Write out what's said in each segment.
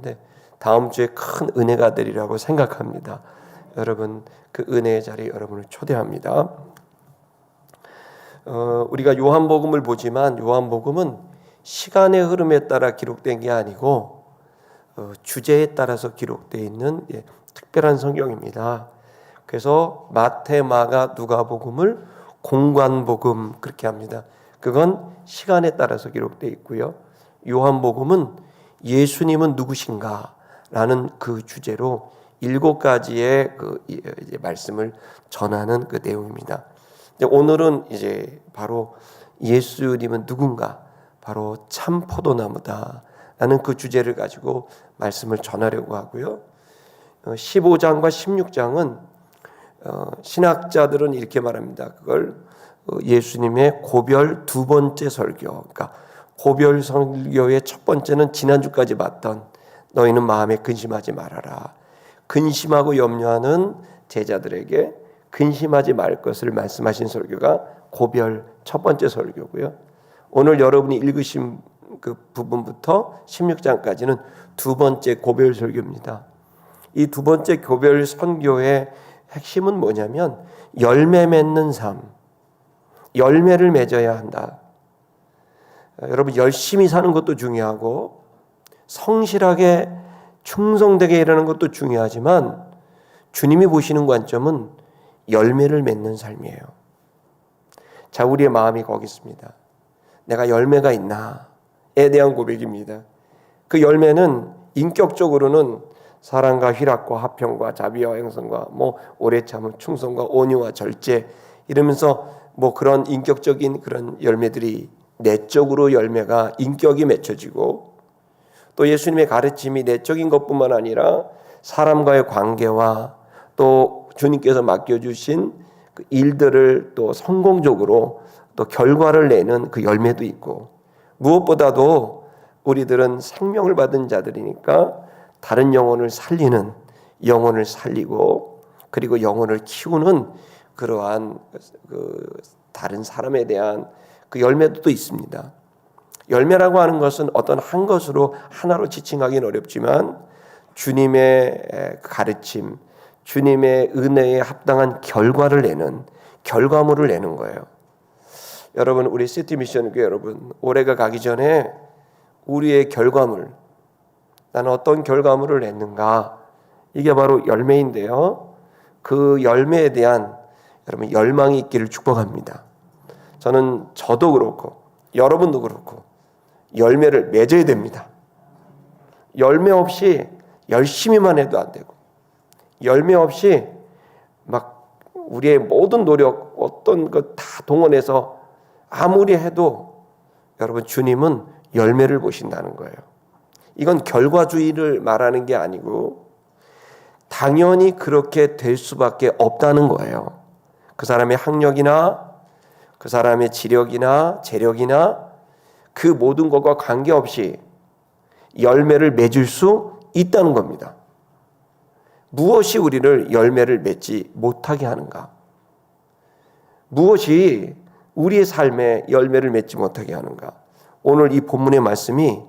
있는데 다음 주에 큰 은혜가 되리라고 생각합니다. 여러분 그 은혜의 자리에 여러분을 초대합니다. 우리가 요한복음을 보지만 요한복음은 시간의 흐름에 따라 기록된 게 아니고 주제에 따라서 기록되어 있는 특별한 성경입니다. 그래서 마태, 마가, 누가복음을 공관복음 그렇게 합니다. 그건 시간에 따라서 기록되어 있고요. 요한복음은 예수님은 누구신가 라는 그 주제로 7가지의 그 말씀을 전하는 그 내용입니다. 오늘은 이제 바로 예수님은 누군가, 바로 참 포도나무다 라는 그 주제를 가지고 말씀을 전하려고 하고요. 15장과 16장은 신학자들은 이렇게 말합니다. 그걸 예수님의 고별 두 번째 설교, 그러니까 고별 설교의 첫 번째는 지난주까지 봤던 너희는 마음에 근심하지 말아라. 근심하고 염려하는 제자들에게 근심하지 말 것을 말씀하신 설교가 고별 첫 번째 설교고요. 오늘 여러분이 읽으신 그 부분부터 16장까지는 두 번째 고별 설교입니다. 이 두 번째 고별 선교의 핵심은 뭐냐면 열매 맺는 삶, 열매를 맺어야 한다. 여러분 열심히 사는 것도 중요하고 성실하게 충성되게 일하는 것도 중요하지만 주님이 보시는 관점은 열매를 맺는 삶이에요. 자, 우리의 마음이 거기 있습니다. 내가 열매가 있나에 대한 고백입니다. 그 열매는 인격적으로는 사랑과 희락과 화평과 자비와 형성과 오래 참음, 충성과 온유와 절제 이러면서 그런 인격적인 그런 열매들이 내적으로 열매가 인격이 맺혀지고 또 예수님의 가르침이 내적인 것뿐만 아니라 사람과의 관계와 또 주님께서 맡겨주신 그 일들을 또 성공적으로 또 결과를 내는 그 열매도 있고 무엇보다도 우리들은 생명을 받은 자들이니까 다른 영혼을 살리는 영혼을 살리고 그리고 영혼을 키우는 그러한 다른 사람에 대한 그 열매도 또 있습니다. 열매라고 하는 것은 어떤 한 것으로 하나로 지칭하기는 어렵지만 주님의 가르침, 주님의 은혜에 합당한 결과를 내는 결과물을 내는 거예요. 여러분 우리 시티 미션교회 여러분 올해가 가기 전에 우리의 결과물 나는 어떤 결과물을 냈는가 이게 바로 열매인데요. 그 열매에 대한 여러분 열망이 있기를 축복합니다. 저도 그렇고 여러분도 그렇고 열매를 맺어야 됩니다. 열매 없이 열심히만 해도 안 되고 열매 없이 막 우리의 모든 노력 어떤 것 다 동원해서 아무리 해도 여러분 주님은 열매를 보신다는 거예요. 이건 결과주의를 말하는 게 아니고 당연히 그렇게 될 수밖에 없다는 거예요. 그 사람의 학력이나 그 사람의 지력이나 재력이나 그 모든 것과 관계없이 열매를 맺을 수 있다는 겁니다. 무엇이 우리를 열매를 맺지 못하게 하는가? 무엇이 우리의 삶에 열매를 맺지 못하게 하는가? 오늘 이 본문의 말씀이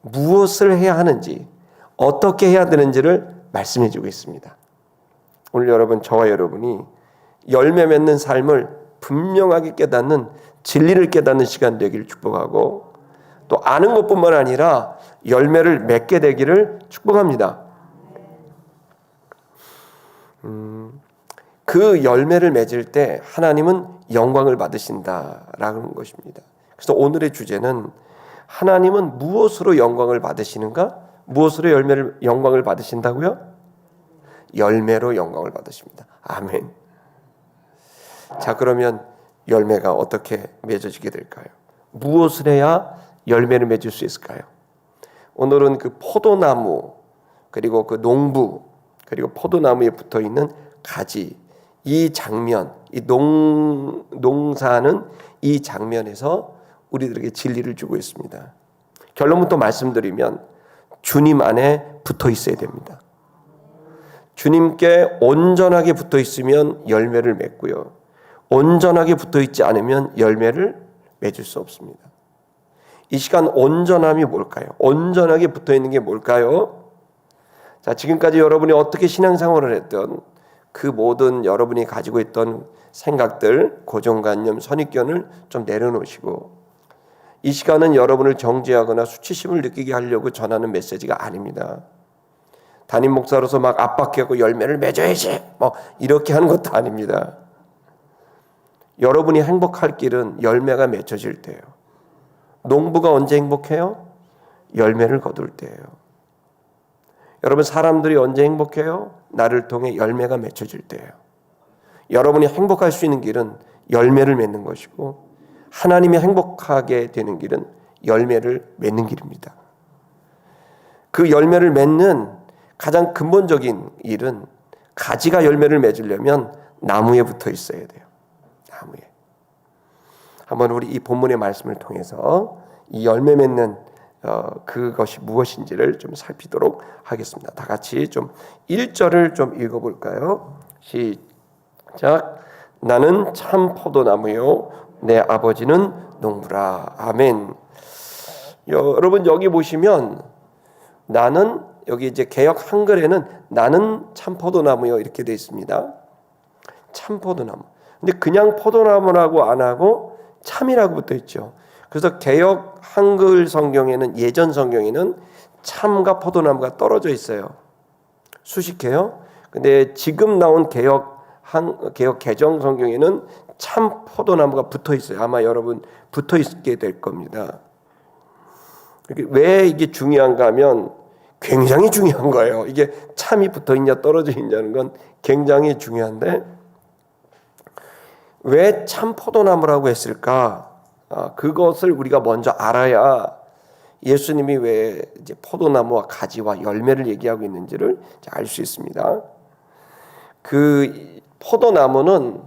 무엇을 해야 하는지 어떻게 해야 되는지를 말씀해 주고 있습니다. 오늘 여러분 저와 여러분이 열매 맺는 삶을 분명하게 깨닫는 진리를 깨닫는 시간 되기를 축복하고 또 아는 것뿐만 아니라 열매를 맺게 되기를 축복합니다. 그 열매를 맺을 때 하나님은 영광을 받으신다라는 것입니다. 그래서 오늘의 주제는 하나님은 무엇으로 영광을 받으시는가? 무엇으로 영광을 받으신다고요? 열매로 영광을 받으십니다. 아멘. 자, 그러면 열매가 어떻게 맺어지게 될까요? 무엇을 해야 열매를 맺을 수 있을까요? 오늘은 그 포도나무 그리고 그 농부 그리고 포도나무에 붙어 있는 가지 이 장면, 이 농사는 이 장면에서 우리들에게 진리를 주고 있습니다. 결론부터 말씀드리면 주님 안에 붙어 있어야 됩니다. 주님께 온전하게 붙어 있으면 열매를 맺고요. 온전하게 붙어 있지 않으면 열매를 맺을 수 없습니다. 이 시간 온전함이 뭘까요? 온전하게 붙어 있는 게 뭘까요? 자, 지금까지 여러분이 어떻게 신앙생활을 했던 그 모든 여러분이 가지고 있던 생각들, 고정관념, 선입견을 좀 내려놓으시고, 이 시간은 여러분을 정죄하거나 수치심을 느끼게 하려고 전하는 메시지가 아닙니다. 담임 목사로서 막 압박하고 열매를 맺어야지 뭐 이렇게 하는 것도 아닙니다. 여러분이 행복할 길은 열매가 맺혀질 때예요. 농부가 언제 행복해요? 열매를 거둘 때예요. 여러분, 사람들이 언제 행복해요? 나를 통해 열매가 맺혀질 때예요. 여러분이 행복할 수 있는 길은 열매를 맺는 것이고, 하나님이 행복하게 되는 길은 열매를 맺는 길입니다. 그 열매를 맺는 가장 근본적인 일은, 가지가 열매를 맺으려면 나무에 붙어 있어야 돼요. 나무에. 한번 우리 이 본문의 말씀을 통해서 이 열매 맺는 그것이 무엇인지를 좀 살피도록 하겠습니다. 다 같이 좀 1절을 좀 읽어볼까요? 시작. 나는 참 포도나무요 내 아버지는 농부라. 아멘. 여러분, 여기 보시면 나는, 여기 이제 개역 한글에는 나는 참 포도나무요 이렇게 되어 있습니다. 참 포도나무. 근데 그냥 포도나무라고 안 하고 참이라고 붙어 있죠. 그래서 개역 한글 성경에는, 예전 성경에는 참과 포도나무가 떨어져 있어요. 수식해요. 근데 지금 나온 개역 개정 성경에는 참 포도나무가 붙어 있어요. 아마 여러분 붙어 있게 될 겁니다. 왜 이게 중요한가 하면 굉장히 중요한 거예요. 이게 참이 붙어 있냐 떨어져 있냐는 건 굉장히 중요한데, 왜 참 포도나무라고 했을까? 그것을 우리가 먼저 알아야 예수님이 왜 이제 포도나무와 가지와 열매를 얘기하고 있는지를 알 수 있습니다. 그 포도나무는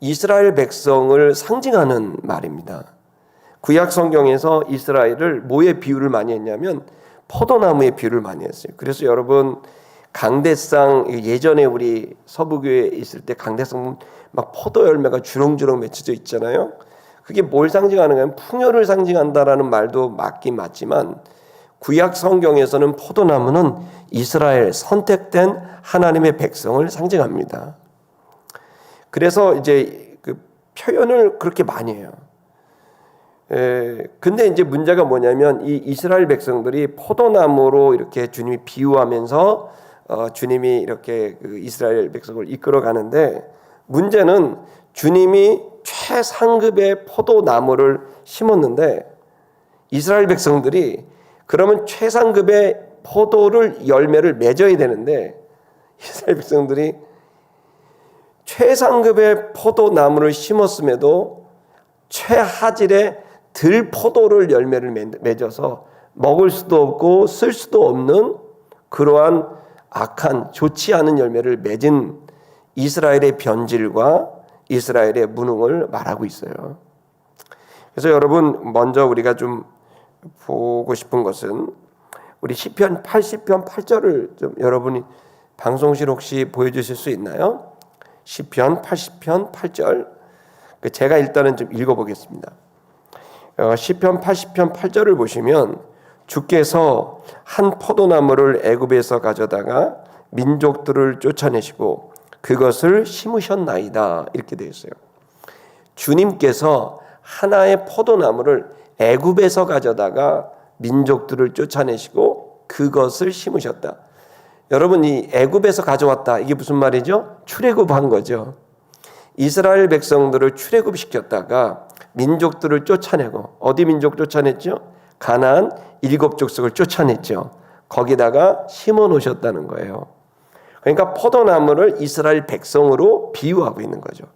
이스라엘 백성을 상징하는 말입니다. 구약 성경에서 이스라엘을 뭐에 비유를 많이 했냐면 포도나무에 비유를 많이 했어요. 그래서 여러분, 강대상, 예전에 우리 서부교회에 있을 때 강대상 막 포도 열매가 주렁주렁 맺혀져 있잖아요. 그게 뭘 상징하는가 하면 풍요를 상징한다라는 말도 맞긴 맞지만, 구약 성경에서는 포도나무는 이스라엘, 선택된 하나님의 백성을 상징합니다. 그래서 이제 그 표현을 그렇게 많이 해요. 근데 이제 문제가 뭐냐면, 이 이스라엘 백성들이 포도나무로 이렇게 주님이 비유하면서 주님이 이렇게 그 이스라엘 백성을 이끌어 가는데, 문제는 주님이 최상급의 포도나무를 심었는데, 이스라엘 백성들이 그러면 최상급의 포도를 열매를 맺어야 되는데, 이스라엘 백성들이 최상급의 포도나무를 심었음에도 최하질의 들포도를 열매를 맺어서 먹을 수도 없고 쓸 수도 없는 그러한 악한, 좋지 않은 열매를 맺은 이스라엘의 변질과 이스라엘의 무능을 말하고 있어요. 그래서 여러분, 먼저 우리가 좀 보고 싶은 것은 우리 시편 80편 8절을 좀 여러분이 방송실 혹시 보여주실 수 있나요? 시편 80편 8절. 제가 일단은 좀 읽어보겠습니다. 시편 80편 8절을 보시면, 주께서 한 포도나무를 애굽에서 가져다가 민족들을 쫓아내시고 그것을 심으셨나이다, 이렇게 되어 있어요. 주님께서 하나의 포도나무를 애굽에서 가져다가 민족들을 쫓아내시고 그것을 심으셨다. 여러분, 이 애굽에서 가져왔다, 이게 무슨 말이죠? 출애굽한 거죠. 이스라엘 백성들을 출애굽시켰다가 민족들을 쫓아내고, 어디 민족 쫓아냈죠? 가나안 7족속을 쫓아냈죠. 거기다가 심어 놓으셨다는 거예요. 그러니까 포도나무를 이스라엘 백성으로 비유하고 있는 거죠.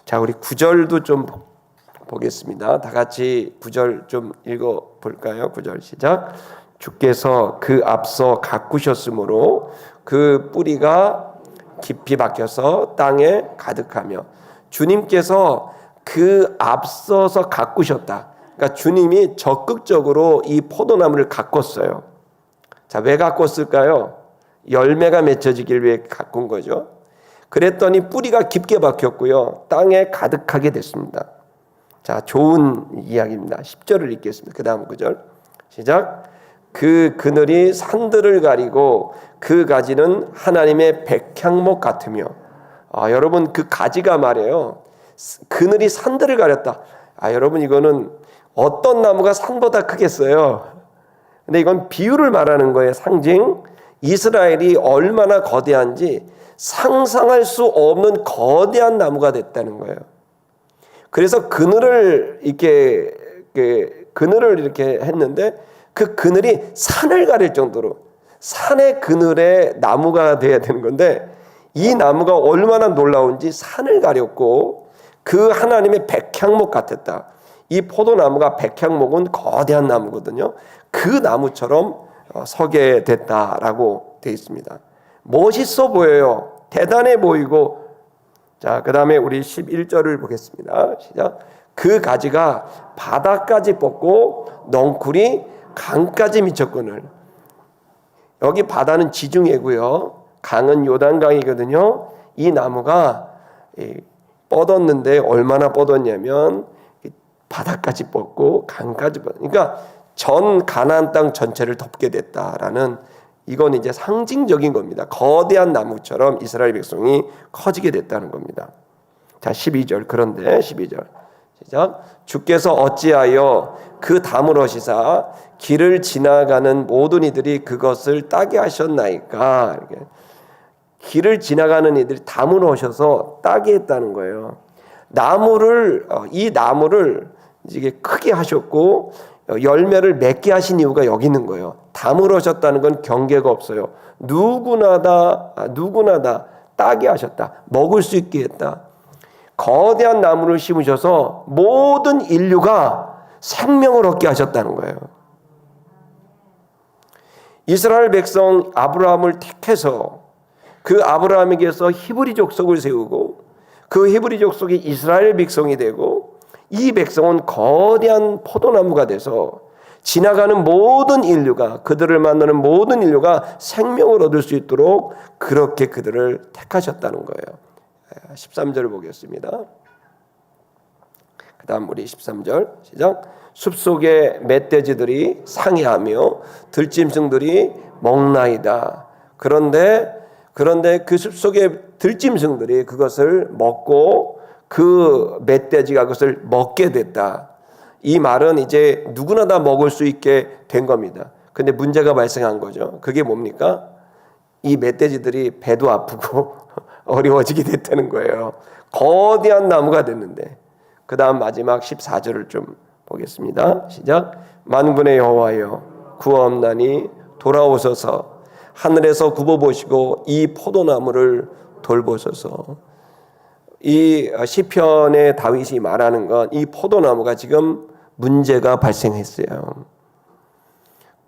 자, 우리 9절도 좀 보겠습니다. 다 같이 9절 좀 읽어볼까요? 9절 시작. 주께서 그 앞서 가꾸셨으므로 그 뿌리가 깊이 박혀서 땅에 가득하며. 주님께서 그 앞서서 가꾸셨다. 그러니까 주님이 적극적으로 이 포도나무를 가꿨어요. 자, 왜 가꿨을까요? 열매가 맺혀지길 위해 가꾼 거죠. 그랬더니 뿌리가 깊게 박혔고요, 땅에 가득하게 됐습니다. 자, 좋은 이야기입니다. 10절을 읽겠습니다. 그 다음 구절 시작. 그 그늘이 산들을 가리고 그 가지는 하나님의 백향목 같으며. 여러분, 그 가지가 말이에요, 그늘이 산들을 가렸다. 여러분, 이거는 어떤 나무가 산보다 크겠어요? 근데 이건 비유를 말하는 거예요. 상징. 이스라엘이 얼마나 거대한지 상상할 수 없는 거대한 나무가 됐다는 거예요. 그래서 그늘을 이렇게 했는데 그 그늘이 산을 가릴 정도로 산의 그늘에 나무가 돼야 되는 건데, 이 나무가 얼마나 놀라운지 산을 가렸고 그 하나님의 백향목 같았다. 이 포도나무가, 백향목은 거대한 나무거든요. 그 나무처럼 서게 됐다라고 되어 있습니다. 멋있어 보여요. 대단해 보이고. 자, 그 다음에 우리 11절을 보겠습니다. 시작. 그 가지가 바다까지 뻗고 넝쿨이 강까지 미쳤거늘. 여기 바다는 지중해고요, 강은 요단강이거든요. 이 나무가 뻗었는데 얼마나 뻗었냐면 바다까지 뻗고 강까지 뻗. 그러니까 전 가나안 땅 전체를 덮게 됐다라는, 이건 이제 상징적인 겁니다. 거대한 나무처럼 이스라엘 백성이 커지게 됐다는 겁니다. 자, 12절. 그런데 12절 시작. 주께서 어찌하여 그 담을 어시사 길을 지나가는 모든 이들이 그것을 따게 하셨나이까. 이렇게. 길을 지나가는 이들이 담을 오셔서 따게 했다는 거예요. 이 나무를 이게 크게 하셨고 열매를 맺게 하신 이유가 여기 있는 거예요. 담을 오셨다는 건 경계가 없어요. 누구나 다 따게 하셨다. 먹을 수 있게 했다. 거대한 나무를 심으셔서 모든 인류가 생명을 얻게 하셨다는 거예요. 이스라엘 백성 아브라함을 택해서 그 아브라함에게서 히브리 족속을 세우고 그 히브리 족속이 이스라엘 백성이 되고, 이 백성은 거대한 포도나무가 돼서 지나가는 모든 인류가, 그들을 만나는 모든 인류가 생명을 얻을 수 있도록 그렇게 그들을 택하셨다는 거예요. 13절을 보겠습니다. 그 다음 우리 13절 시작. 숲속의 멧돼지들이 상해하며 들짐승들이 먹나이다. 그런데 그 숲속의 들짐승들이 그것을 먹고 그 멧돼지가 그것을 먹게 됐다. 이 말은 이제 누구나 다 먹을 수 있게 된 겁니다. 근데 문제가 발생한 거죠. 그게 뭡니까? 이 멧돼지들이 배도 아프고 어려워지게 됐다는 거예요. 거대한 나무가 됐는데. 그 다음 마지막 14절을 좀 보겠습니다. 시작. 만군의 여호와여 구하옵나니 돌아오소서. 하늘에서 굽어보시고 이 포도나무를 돌보소서. 이 시편의 다윗이 말하는 건 이 포도나무가 지금 문제가 발생했어요.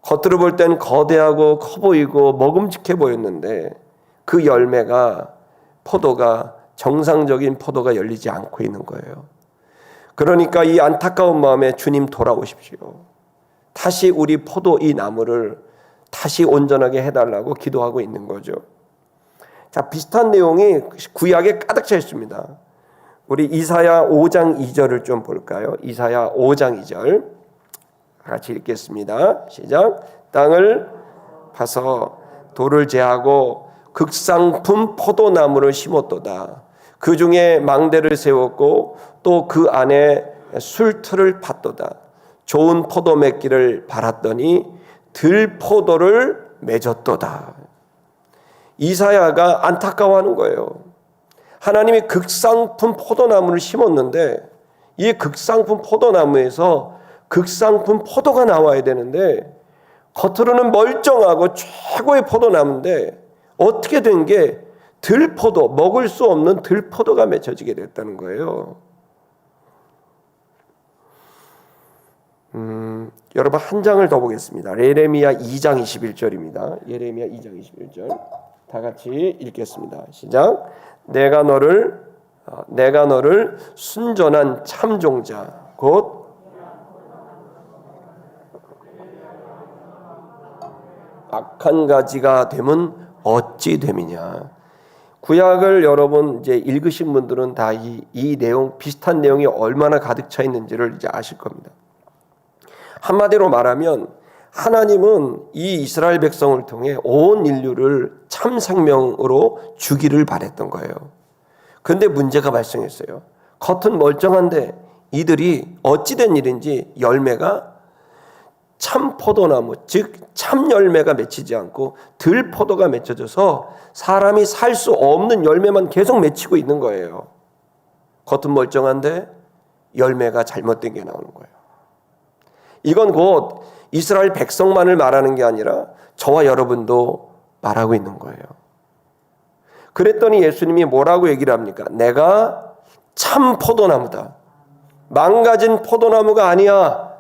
겉으로 볼 땐 거대하고 커 보이고 먹음직해 보였는데 그 열매가, 포도가, 정상적인 포도가 열리지 않고 있는 거예요. 그러니까 이 안타까운 마음에 주님 돌아오십시오. 다시 우리 포도 이 나무를 다시 온전하게 해달라고 기도하고 있는 거죠. 자, 비슷한 내용이 구약에 가득 차 있습니다. 우리 이사야 5장 2절을 좀 볼까요? 이사야 5장 2절 같이 읽겠습니다. 시작. 땅을 파서 돌을 제하고 극상품 포도나무를 심었도다. 그 중에 망대를 세웠고 또 그 안에 술틀을 팠도다. 좋은 포도 맺기를 바랐더니 들포도를 맺었도다. 이사야가 안타까워하는 거예요. 하나님이 극상품 포도나무를 심었는데 이 극상품 포도나무에서 극상품 포도가 나와야 되는데 겉으로는 멀쩡하고 최고의 포도나무인데 어떻게 된 게 들포도, 먹을 수 없는 들포도가 맺혀지게 됐다는 거예요. 여러분 한 장을 더 보겠습니다. 예레미야 2장 21절입니다. 예레미야 2장 21절 다 같이 읽겠습니다. 시작. 내가 너를 순전한 참종자 곧 악한 가지가 되면 어찌 됨이냐. 구약을 여러분 이제 읽으신 분들은 다 이 내용, 비슷한 내용이 얼마나 가득 차 있는지를 이제 아실 겁니다. 한마디로 말하면 하나님은 이 이스라엘 백성을 통해 온 인류를 참 생명으로 주기를 바랬던 거예요. 그런데 문제가 발생했어요. 겉은 멀쩡한데 이들이 어찌된 일인지 열매가 참 포도나무, 즉 참 열매가 맺히지 않고 들 포도가 맺혀져서 사람이 살 수 없는 열매만 계속 맺히고 있는 거예요. 겉은 멀쩡한데 열매가 잘못된 게 나오는 거예요. 이건 곧 이스라엘 백성만을 말하는 게 아니라 저와 여러분도 말하고 있는 거예요. 그랬더니 예수님이 뭐라고 얘기를 합니까? 내가 참 포도나무다. 망가진 포도나무가 아니야.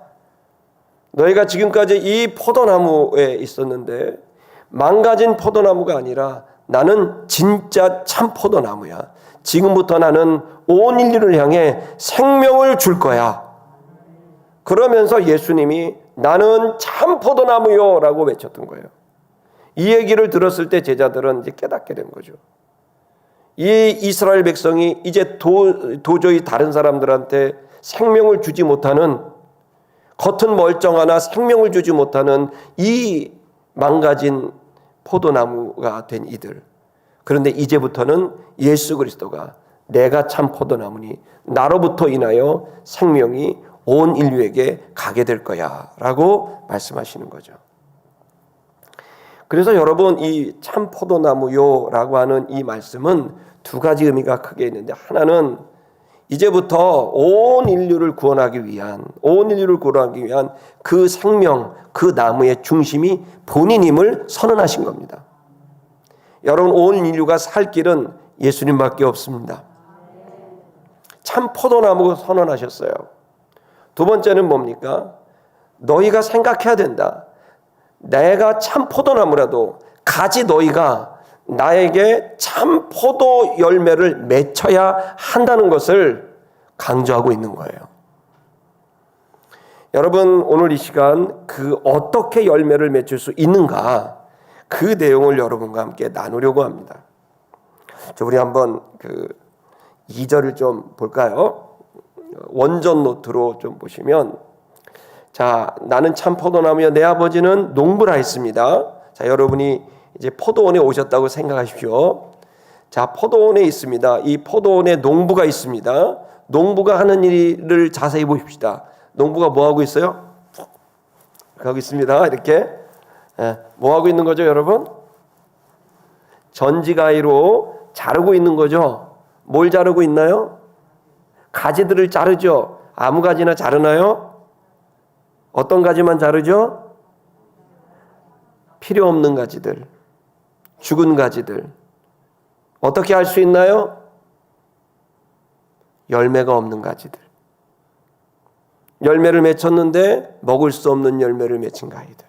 너희가 지금까지 이 포도나무에 있었는데 망가진 포도나무가 아니라 나는 진짜 참 포도나무야. 지금부터 나는 온 인류를 향해 생명을 줄 거야. 그러면서 예수님이 나는 참 포도나무요 라고 외쳤던 거예요. 이 얘기를 들었을 때 제자들은 이제 깨닫게 된 거죠. 이 이스라엘 백성이 이제 도저히 다른 사람들한테 생명을 주지 못하는, 겉은 멀쩡하나 생명을 주지 못하는 이 망가진 포도나무가 된 이들. 그런데 이제부터는 예수 그리스도가 내가 참 포도나무니 나로부터 인하여 생명이 온 인류에게 가게 될 거야 라고 말씀하시는 거죠. 그래서 여러분, 이 참 포도나무요 라고 하는 이 말씀은 두 가지 의미가 크게 있는데, 하나는 이제부터 온 인류를 구원하기 위한 그 생명, 그 나무의 중심이 본인임을 선언하신 겁니다. 여러분, 온 인류가 살 길은 예수님밖에 없습니다. 참 포도나무 선언하셨어요. 두 번째는 뭡니까? 너희가 생각해야 된다. 내가 참 포도나무라도 가지 너희가 나에게 참 포도 열매를 맺혀야 한다는 것을 강조하고 있는 거예요. 여러분, 오늘 이 시간 그 어떻게 열매를 맺을 수 있는가, 그 내용을 여러분과 함께 나누려고 합니다. 우리 한번 그 2절을 좀 볼까요? 원전 노트로 좀 보시면, 자, 나는 참 포도나무여 내 아버지는 농부라 했습니다. 자, 여러분이 이제 포도원에 오셨다고 생각하십시오. 자, 포도원에 있습니다. 이 포도원에 농부가 있습니다. 농부가 하는 일을 자세히 보십시다. 농부가 뭐 하고 있어요? 하고 있습니다. 이렇게. 뭐 하고 있는 거죠, 여러분? 전지가위로 자르고 있는 거죠. 뭘 자르고 있나요? 가지들을 자르죠. 아무 가지나 자르나요? 어떤 가지만 자르죠? 필요 없는 가지들, 죽은 가지들. 어떻게 할 수 있나요? 열매가 없는 가지들. 열매를 맺혔는데 먹을 수 없는 열매를 맺힌 가지들.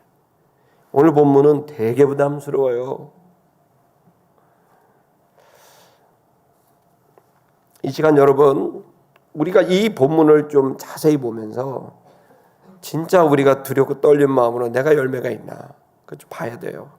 오늘 본문은 되게 부담스러워요. 이 시간 여러분, 우리가 이 본문을 좀 자세히 보면서 진짜 우리가 두렵고 떨린 마음으로 내가 열매가 있나, 그거 좀 봐야 돼요.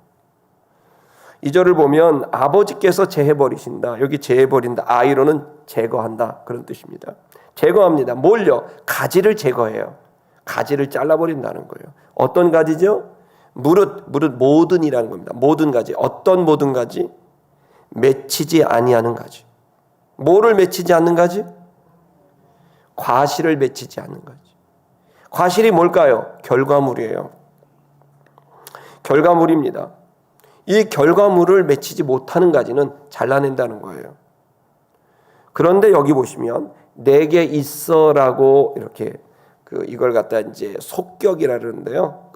2절을 보면 아버지께서 제해버리신다. 여기 제해버린다, 아이로는 제거한다, 그런 뜻입니다. 제거합니다. 뭘요? 가지를 제거해요. 가지를 잘라버린다는 거예요. 어떤 가지죠? 무릇 모든이라는 겁니다. 모든 가지. 어떤 모든 가지? 맺히지 아니하는 가지. 뭐를 맺히지 않는 가지? 과실을 맺히지 않는 가지. 과실이 뭘까요? 결과물이에요. 결과물입니다. 이 결과물을 맺히지 못하는 가지는 잘라낸다는 거예요. 그런데 여기 보시면 내게 있어라고 이렇게 이걸 갖다 이제 속격이라 그러는데요.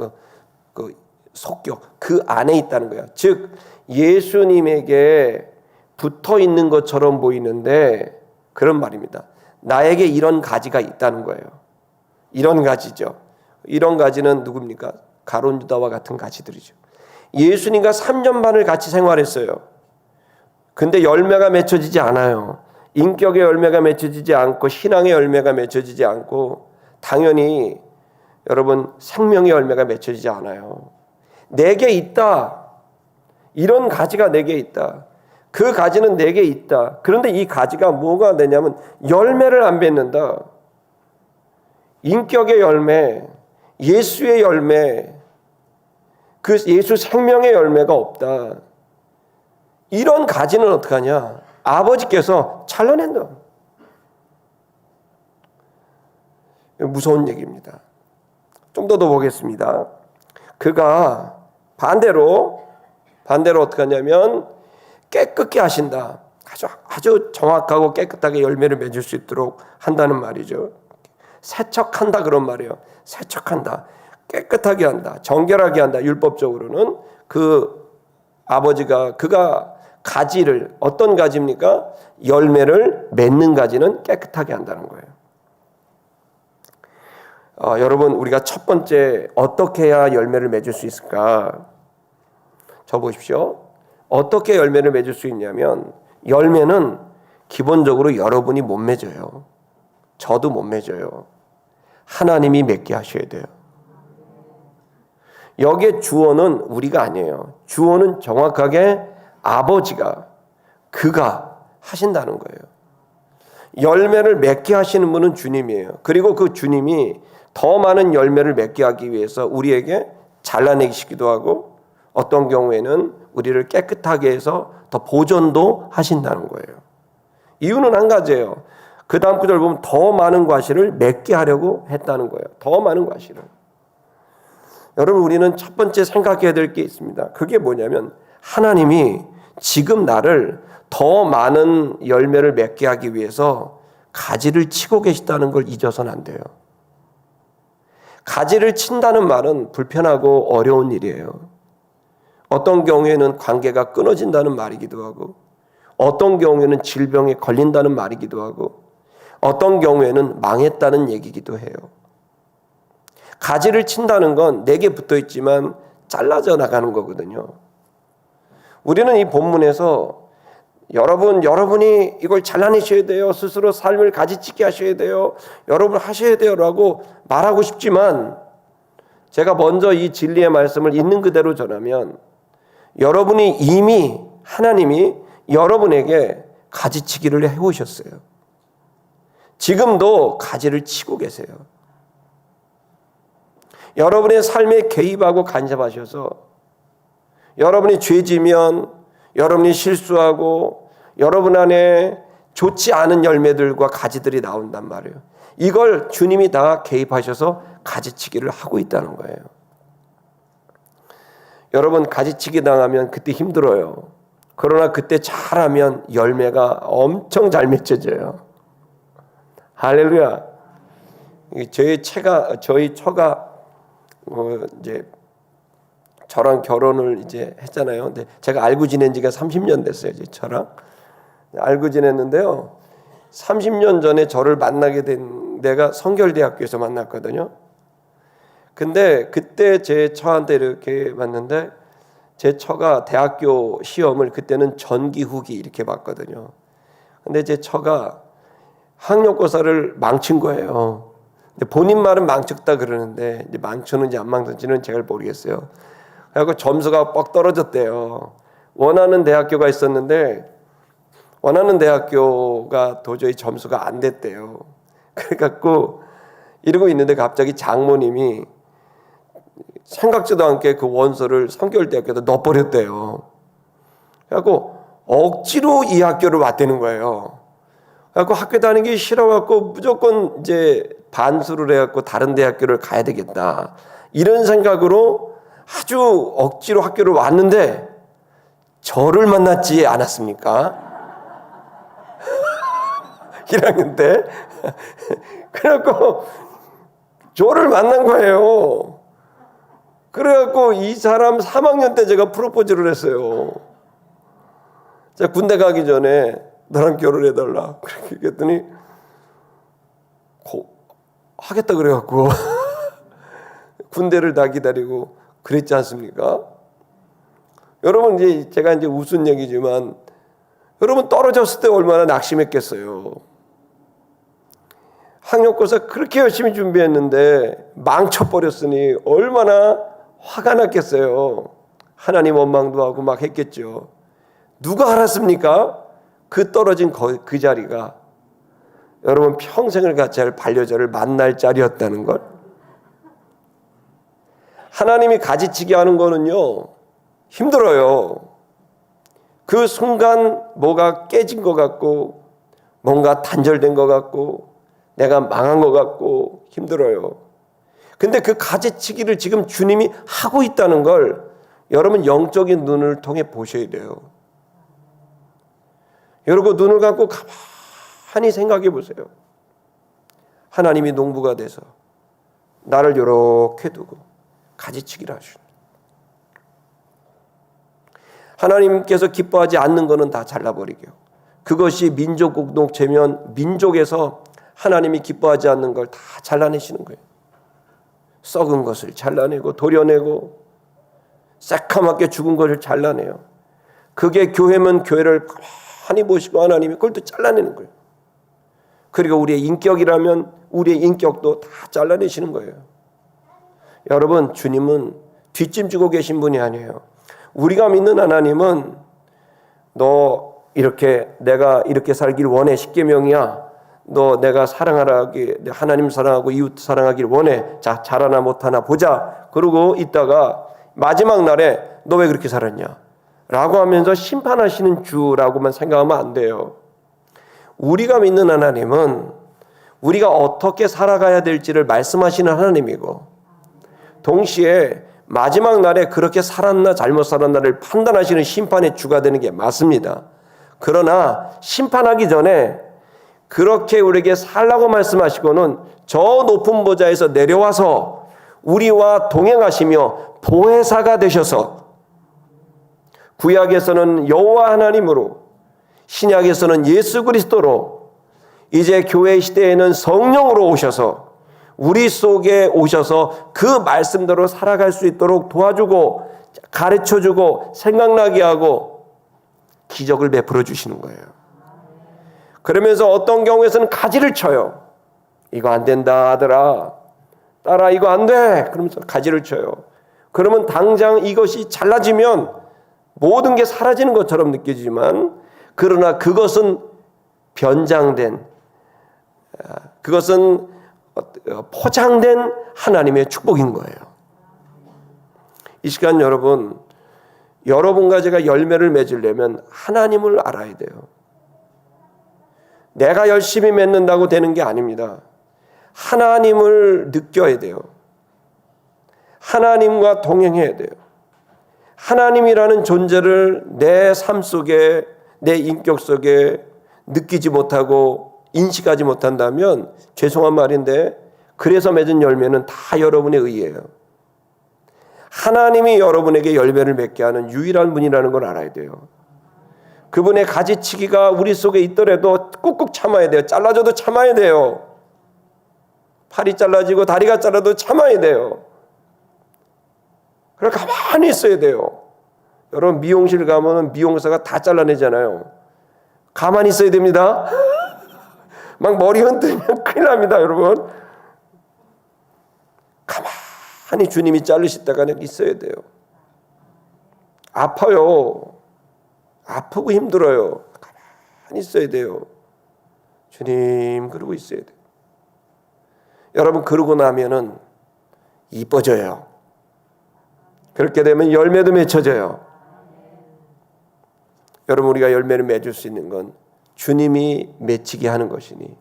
그 속격, 그 안에 있다는 거예요. 즉 예수님에게 붙어 있는 것처럼 보이는데 그런 말입니다. 나에게 이런 가지가 있다는 거예요. 이런 가지죠. 이런 가지는 누굽니까? 가룟 유다와 같은 가지들이죠. 예수님과 3년 반을 같이 생활했어요. 근데 열매가 맺혀지지 않아요. 인격의 열매가 맺혀지지 않고 신앙의 열매가 맺혀지지 않고 당연히 여러분 생명의 열매가 맺혀지지 않아요. 내게 있다. 이런 가지가 내게 있다. 그 가지는 내게 있다. 그런데 이 가지가 뭐가 되냐면 열매를 안 맺는다. 인격의 열매, 예수의 열매, 그 예수 생명의 열매가 없다. 이런 가지는 어떡하냐? 아버지께서 잘라낸다. 무서운 얘기입니다. 좀 더 보겠습니다. 그가 반대로 어떻게 하냐면 깨끗게 하신다. 아주 정확하고 깨끗하게 열매를 맺을 수 있도록 한다는 말이죠. 세척한다 그런 말이에요. 세척한다. 깨끗하게 한다. 정결하게 한다. 율법적으로는 그 아버지가 그가 가지를 어떤 가지입니까? 열매를 맺는 가지는 깨끗하게 한다는 거예요. 여러분 우리가 첫 번째 어떻게 해야 열매를 맺을 수 있을까? 저 보십시오. 어떻게 열매를 맺을 수 있냐면 열매는 기본적으로 여러분이 못 맺어요. 저도 못 맺어요. 하나님이 맺게 하셔야 돼요. 여기에 주어는 우리가 아니에요. 주어는 정확하게 아버지가 그가 하신다는 거예요. 열매를 맺게 하시는 분은 주님이에요. 그리고 그 주님이 더 많은 열매를 맺게 하기 위해서 우리에게 잘라내시기도 하고 어떤 경우에는 우리를 깨끗하게 해서 더 보존도 하신다는 거예요. 이유는 한 가지예요. 그 다음 구절 보면 더 많은 과실을 맺게 하려고 했다는 거예요. 더 많은 과실을. 여러분 우리는 첫 번째 생각해야 될 게 있습니다. 그게 뭐냐면 하나님이 지금 나를 더 많은 열매를 맺게 하기 위해서 가지를 치고 계시다는 걸 잊어서는 안 돼요. 가지를 친다는 말은 불편하고 어려운 일이에요. 어떤 경우에는 관계가 끊어진다는 말이기도 하고 어떤 경우에는 질병에 걸린다는 말이기도 하고 어떤 경우에는 망했다는 얘기기도 해요. 가지를 친다는 건 내게 붙어 있지만 잘라져 나가는 거거든요. 우리는 이 본문에서 여러분이 이걸 잘라내셔야 돼요. 스스로 삶을 가지치게 하셔야 돼요. 여러분 하셔야 돼요. 라고 말하고 싶지만 제가 먼저 이 진리의 말씀을 있는 그대로 전하면 여러분이 이미 하나님이 여러분에게 가지치기를 해오셨어요. 지금도 가지를 치고 계세요. 여러분의 삶에 개입하고 간섭하셔서 여러분이 죄지면 여러분이 실수하고 여러분 안에 좋지 않은 열매들과 가지들이 나온단 말이에요. 이걸 주님이 다 개입하셔서 가지치기를 하고 있다는 거예요. 여러분 가지치기 당하면 그때 힘들어요. 그러나 그때 잘하면 열매가 엄청 잘 맺혀져요. 할렐루야. 저희 처가 이제 저랑 결혼을 이제 했잖아요. 근데 제가 알고 지낸 지가 30년 됐어요. 이제 저랑 알고 지냈는데요. 30년 전에 저를 만나게 된 데가 성결대학교에서 만났거든요. 근데 그때 제 처한테 이렇게 봤는데 제 처가 대학교 시험을 그때는 전기 후기 이렇게 봤거든요. 근데 제 처가 학력고사를 망친 거예요. 근데 본인 말은 망쳤다 그러는데 이제 망쳤는지 안 망쳤는지는 제가 모르겠어요. 그래서 점수가 뻑 떨어졌대요. 원하는 대학교가 있었는데 원하는 대학교가 도저히 점수가 안 됐대요. 그래갖고 이러고 있는데 갑자기 장모님이 생각지도 않게 그 원서를 성결대학교에다 넣어버렸대요. 그래갖고 억지로 이 학교를 왔다는 거예요. 그래갖고 학교 다니기 싫어갖고 무조건 이제 반수를 해갖고 다른 대학교를 가야 되겠다. 이런 생각으로 아주 억지로 학교를 왔는데 저를 만났지 않았습니까? 1학년 때. 그래갖고 저를 만난 거예요. 그래갖고 이 사람 3학년 때 제가 프로포즈를 했어요. 제가 군대 가기 전에 나랑 결혼해달라. 그렇게 했더니 하겠다 그래갖고 군대를 다 기다리고 그랬지 않습니까? 여러분 이제 제가 이제 웃은 얘기지만 여러분 떨어졌을 때 얼마나 낙심했겠어요. 학력고사 그렇게 열심히 준비했는데 망쳐버렸으니 얼마나 화가 났겠어요. 하나님 원망도 하고 막 했겠죠. 누가 알았습니까? 그 떨어진 그 자리가 여러분 평생을 같이 할 반려자를 만날 자리였다는 걸. 하나님이 가지치기 하는 거는요, 힘들어요. 그 순간 뭐가 깨진 것 같고, 뭔가 단절된 것 같고, 내가 망한 것 같고 힘들어요. 근데 그 가지치기를 지금 주님이 하고 있다는 걸 여러분 영적인 눈을 통해 보셔야 돼요. 여러분 눈을 감고 가만히 생각해 보세요. 하나님이 농부가 돼서 나를 이렇게 두고 가지치기를 하십니다. 하나님께서 기뻐하지 않는 것은 다 잘라버리게요. 그것이 민족 공동체면 민족에서 하나님이 기뻐하지 않는 걸 다 잘라내시는 거예요. 썩은 것을 잘라내고 도려내고 새카맣게 죽은 것을 잘라내요. 그게 교회면 교회를 가만히 보시고 하나님이 그걸 또 잘라내는 거예요. 그리고 우리의 인격이라면 우리의 인격도 다 잘라내시는 거예요. 여러분, 주님은 뒷짐지고 계신 분이 아니에요. 우리가 믿는 하나님은 너 이렇게 내가 이렇게 살기를 원해. 십계명이야. 너 내가 사랑하라기 하나님 사랑하고 이웃 사랑하기를 원해. 자, 잘하나 못하나 보자. 그러고 있다가 마지막 날에 너 왜 그렇게 살았냐? 라고 하면서 심판하시는 주라고만 생각하면 안 돼요. 우리가 믿는 하나님은 우리가 어떻게 살아가야 될지를 말씀하시는 하나님이고, 동시에 마지막 날에 그렇게 살았나 잘못 살았나를 판단하시는 심판의 주가 되는 게 맞습니다. 그러나 심판하기 전에 그렇게 우리에게 살라고 말씀하시고는 저 높은 보좌에서 내려와서 우리와 동행하시며 보혜사가 되셔서, 구약에서는 여호와 하나님으로, 신약에서는 예수 그리스도로, 이제 교회 시대에는 성령으로 오셔서 우리 속에 오셔서 그 말씀대로 살아갈 수 있도록 도와주고 가르쳐주고 생각나게 하고 기적을 베풀어 주시는 거예요. 그러면서 어떤 경우에서는 가지를 쳐요. 이거 안 된다 아들아, 딸아 이거 안 돼. 그러면서 가지를 쳐요. 그러면 당장 이것이 잘라지면 모든 게 사라지는 것처럼 느껴지지만, 그러나 그것은 변장된, 그것은 포장된 하나님의 축복인 거예요. 이 시간 여러분과 제가 열매를 맺으려면 하나님을 알아야 돼요. 내가 열심히 맺는다고 되는 게 아닙니다. 하나님을 느껴야 돼요. 하나님과 동행해야 돼요. 하나님이라는 존재를 내 삶 속에, 내 인격 속에 느끼지 못하고 인식하지 못한다면 죄송한 말인데, 그래서 맺은 열매는 다 여러분의 의예요. 하나님이 여러분에게 열매를 맺게 하는 유일한 분이라는 걸 알아야 돼요. 그분의 가지치기가 우리 속에 있더라도 꾹꾹 참아야 돼요. 잘라줘도 참아야 돼요. 팔이 잘라지고 다리가 잘라도 참아야 돼요. 그럼 가만히 있어야 돼요. 여러분 미용실 가면 미용사가 다 잘라내잖아요. 가만히 있어야 됩니다. 막 머리 흔들면 큰일 납니다, 여러분. 가만히 주님이 자르시다가 있어야 돼요. 아파요. 아프고 힘들어요. 가만히 있어야 돼요. 주님 그러고 있어야 돼요. 여러분 그러고 나면은 이뻐져요. 그렇게 되면 열매도 맺혀져요. 여러분 우리가 열매를 맺을 수 있는 건 주님이 맺히게 하는 것이니,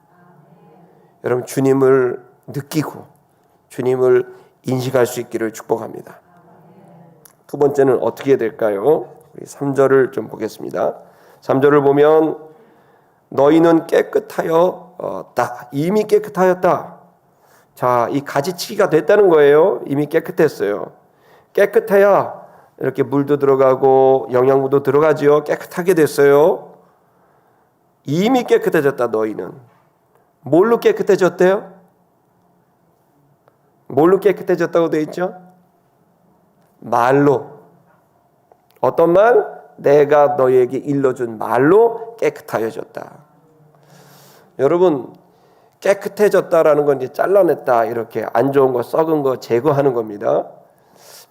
여러분 주님을 느끼고 주님을 인식할 수 있기를 축복합니다. 두 번째는 어떻게 해야 될까요? 우리 3절을 좀 보겠습니다. 3절을 보면 너희는 깨끗하였다. 이미 깨끗하였다. 자, 이 가지치기가 됐다는 거예요. 이미 깨끗했어요. 깨끗해야 이렇게 물도 들어가고 영양분도 들어가지요. 깨끗하게 됐어요. 이미 깨끗해졌다. 너희는 뭘로 깨끗해졌대요? 뭘로 깨끗해졌다고 되어 있죠? 말로. 어떤 말? 내가 너희에게 일러준 말로 깨끗하여졌다. 여러분 깨끗해졌다라는 건 이제 잘라냈다, 이렇게 안 좋은 거 썩은 거 제거하는 겁니다.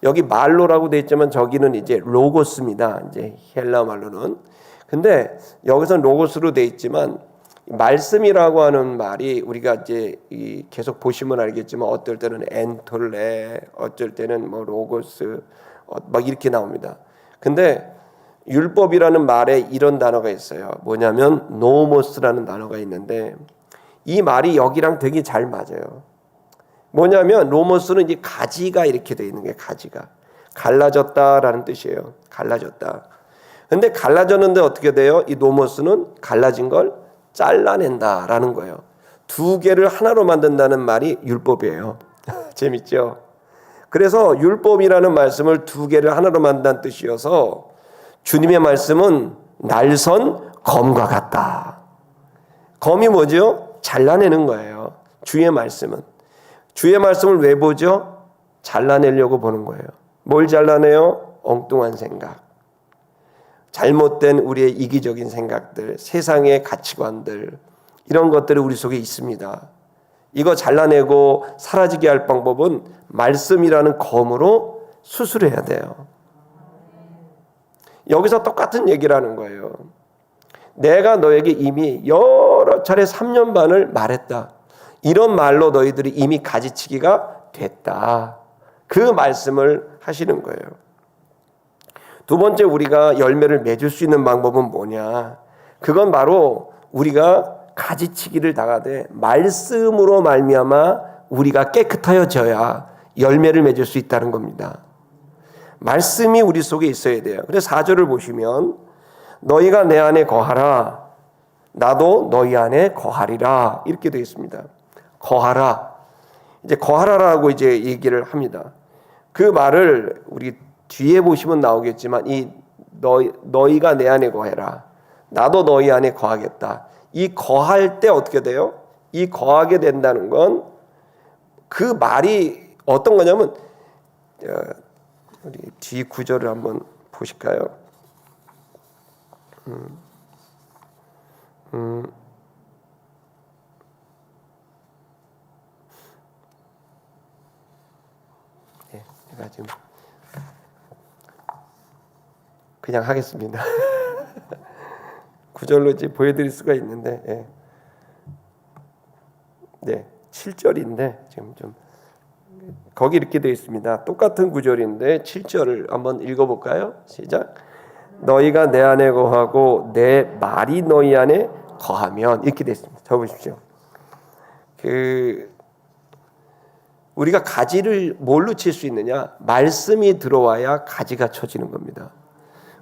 여기 말로라고 돼 있지만 저기는 이제 로고스입니다. 이제 헬라 말로는. 근데 여기서는 로고스로 돼 있지만 말씀이라고 하는 말이 우리가 이제 계속 보시면 알겠지만 어떨 때는 엔톨레, 어쩔 때는 뭐 로고스 막 이렇게 나옵니다. 근데 율법이라는 말에 이런 단어가 있어요. 뭐냐면 노모스라는 단어가 있는데 이 말이 여기랑 되게 잘 맞아요. 뭐냐면 노모스는 이 가지가 이렇게 돼 있는 게 가지가 갈라졌다라는 뜻이에요. 갈라졌다. 근데 갈라졌는데 어떻게 돼요? 이 노모스는 갈라진 걸 잘라낸다라는 거예요. 두 개를 하나로 만든다는 말이 율법이에요. 재밌죠? 그래서 율법이라는 말씀을 두 개를 하나로 만든다는 뜻이어서 주님의 말씀은 날선 검과 같다. 검이 뭐죠? 잘라내는 거예요. 주의 말씀은. 주의 말씀을 왜 보죠? 잘라내려고 보는 거예요. 뭘 잘라내요? 엉뚱한 생각. 잘못된 우리의 이기적인 생각들, 세상의 가치관들, 이런 것들이 우리 속에 있습니다. 이거 잘라내고 사라지게 할 방법은 말씀이라는 검으로 수술해야 돼요. 여기서 똑같은 얘기를 하는 거예요. 내가 너에게 이미 여러 차례 3년 반을 말했다. 이런 말로 너희들이 이미 가지치기가 됐다. 그 말씀을 하시는 거예요. 두 번째 우리가 열매를 맺을 수 있는 방법은 뭐냐? 그건 바로 우리가 가지치기를 당하되 말씀으로 말미암아 우리가 깨끗하여져야 열매를 맺을 수 있다는 겁니다. 말씀이 우리 속에 있어야 돼요. 그래서 4절을 보시면 너희가 내 안에 거하라 나도 너희 안에 거하리라 이렇게 되어 있습니다. 거하라. 이제 거하라라고 이제 얘기를 합니다. 그 말을 우리 뒤에 보시면 나오겠지만 이 너희가 내 안에 거해라. 나도 너희 안에 거하겠다. 이 거할 때 어떻게 돼요? 이 거하게 된다는 건 그 말이 어떤 거냐면 우리 뒤 구절을 한번 보실까요? 네, 제가 지금 그냥 하겠습니다. 구절로 이제 보여드릴 수가 있는데, 네, 7절인데 지금 좀 거기 이렇게 되어 있습니다. 똑같은 구절인데 7절을 한번 읽어볼까요? 시작. 너희가 내 안에 거하고 내 말이 너희 안에 거하면 이렇게 되어 있습니다. 적으십시오. 우리가 가지를 뭘로 칠 수 있느냐? 말씀이 들어와야 가지가 쳐지는 겁니다.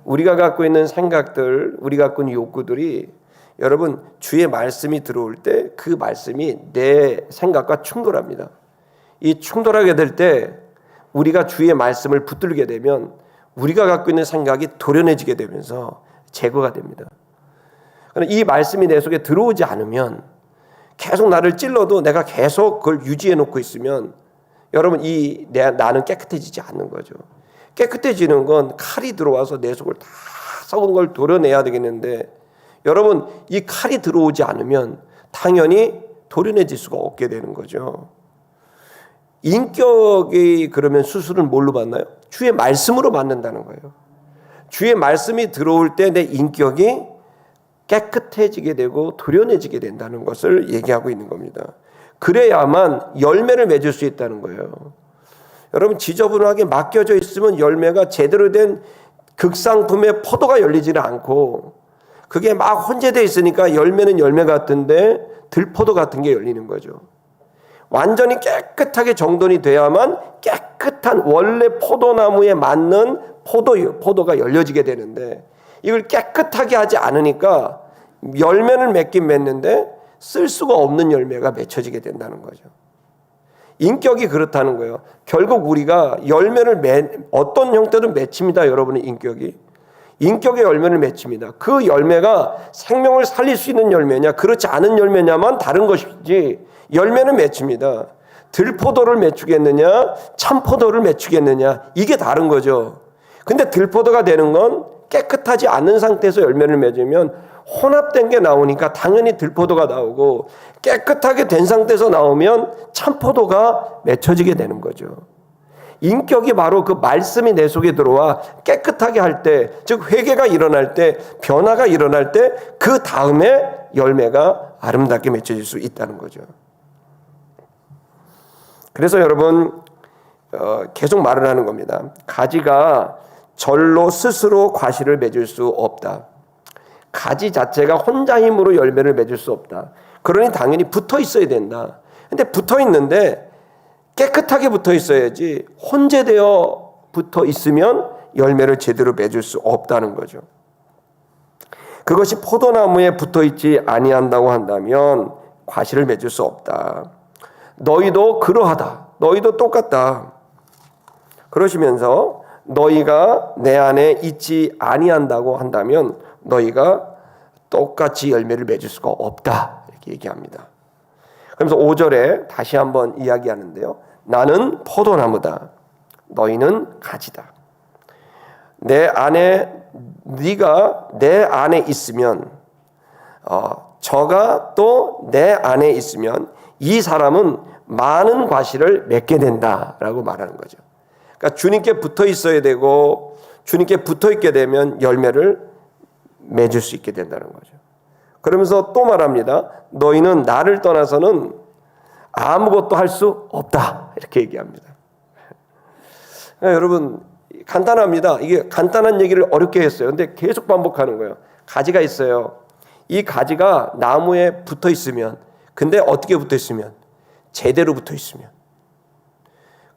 우리가 갖고 있는 생각들, 우리가 갖고 있는 욕구들이 여러분 주의 말씀이 들어올 때 그 말씀이 내 생각과 충돌합니다. 이 충돌하게 될 때 우리가 주의 말씀을 붙들게 되면 우리가 갖고 있는 생각이 도련해지게 되면서 제거가 됩니다. 이 말씀이 내 속에 들어오지 않으면 계속 나를 찔러도 내가 계속 그걸 유지해 놓고 있으면 여러분 나는 깨끗해지지 않는 거죠. 깨끗해지는 건 칼이 들어와서 내 속을 다 썩은 걸 도려내야 되겠는데 여러분 이 칼이 들어오지 않으면 당연히 도려내질 수가 없게 되는 거죠. 인격이 그러면 수술은 뭘로 받나요? 주의 말씀으로 받는다는 거예요. 주의 말씀이 들어올 때 내 인격이 깨끗해지게 되고 도려내지게 된다는 것을 얘기하고 있는 겁니다. 그래야만 열매를 맺을 수 있다는 거예요. 여러분 지저분하게 맡겨져 있으면 열매가 제대로 된 극상품의 포도가 열리지는 않고 그게 막 혼재되어 있으니까 열매는 열매 같은데 들포도 같은 게 열리는 거죠. 완전히 깨끗하게 정돈이 돼야만 깨끗한 원래 포도나무에 맞는 포도가 열려지게 되는데 이걸 깨끗하게 하지 않으니까 열매를 맺긴 맺는데 쓸 수가 없는 열매가 맺혀지게 된다는 거죠. 인격이 그렇다는 거예요. 결국 우리가 열매를 어떤 형태로 맺힙니다. 여러분의 인격의 열매를 맺힙니다. 그 열매가 생명을 살릴 수 있는 열매냐 그렇지 않은 열매냐만 다른 것이지 열매는 맺힙니다. 들포도를 맺추겠느냐 참포도를 맺추겠느냐 이게 다른 거죠. 근데 들포도가 되는 건 깨끗하지 않은 상태에서 열매를 맺으면 혼합된 게 나오니까 당연히 들포도가 나오고 깨끗하게 된 상태에서 나오면 참포도가 맺혀지게 되는 거죠. 인격이 바로 그 말씀이 내 속에 들어와 깨끗하게 할 때, 즉 회개가 일어날 때, 변화가 일어날 때 그 다음에 열매가 아름답게 맺혀질 수 있다는 거죠. 그래서 여러분 계속 말을 하는 겁니다. 가지가 절로 스스로 과실을 맺을 수 없다. 가지 자체가 혼자 힘으로 열매를 맺을 수 없다. 그러니 당연히 붙어 있어야 된다. 근데 붙어 있는데 깨끗하게 붙어 있어야지 혼재되어 붙어 있으면 열매를 제대로 맺을 수 없다는 거죠. 그것이 포도나무에 붙어 있지 아니한다고 한다면 과실을 맺을 수 없다. 너희도 그러하다. 너희도 똑같다. 그러시면서 너희가 내 안에 있지 아니한다고 한다면 너희가 똑같이 열매를 맺을 수가 없다. 이렇게 얘기합니다. 그러면서 5절에 다시 한번 이야기하는데요. 나는 포도나무다. 너희는 가지다. 네가 내 안에 있으면 저가 또 내 안에 있으면 이 사람은 많은 과실을 맺게 된다라고 말하는 거죠. 그러니까 주님께 붙어 있어야 되고 주님께 붙어 있게 되면 열매를 맺을 수 있게 된다는 거죠. 그러면서 또 말합니다. 너희는 나를 떠나서는 아무것도 할 수 없다. 이렇게 얘기합니다. 그러니까 여러분 간단합니다. 이게 간단한 얘기를 어렵게 했어요. 근데 계속 반복하는 거예요. 가지가 있어요. 이 가지가 나무에 붙어 있으면, 근데 어떻게 붙어 있으면? 제대로 붙어 있으면.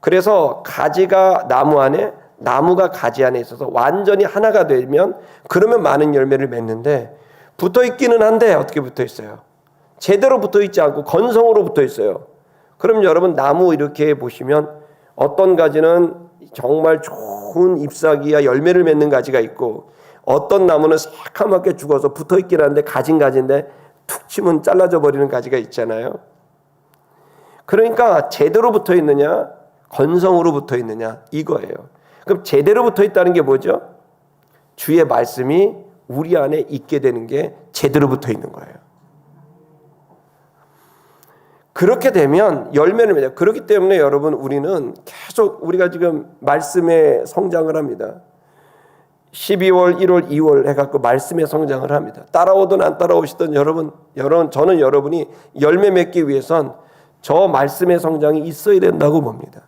그래서 가지가 나무 안에, 나무가 가지 안에 있어서 완전히 하나가 되면 그러면 많은 열매를 맺는데 붙어 있기는 한데 어떻게 붙어 있어요? 제대로 붙어 있지 않고 건성으로 붙어 있어요. 그럼 여러분 나무 이렇게 보시면 어떤 가지는 정말 좋은 잎사귀야 열매를 맺는 가지가 있고 어떤 나무는 새카맣게 죽어서 붙어 있긴 한데 가진 가지인데 툭 치면 잘라져 버리는 가지가 있잖아요. 그러니까 제대로 붙어 있느냐 건성으로 붙어 있느냐 이거예요. 그럼 제대로 붙어 있다는 게 뭐죠? 주의 말씀이 우리 안에 있게 되는 게 제대로 붙어 있는 거예요. 그렇게 되면 열매를 맺어요. 그렇기 때문에 여러분 우리는 계속 우리가 지금 말씀의 성장을 합니다. 12월, 1월, 2월 해갖고 말씀의 성장을 합니다. 따라오든 안 따라오시든 여러분 저는 여러분이 열매 맺기 위해선 저 말씀의 성장이 있어야 된다고 봅니다.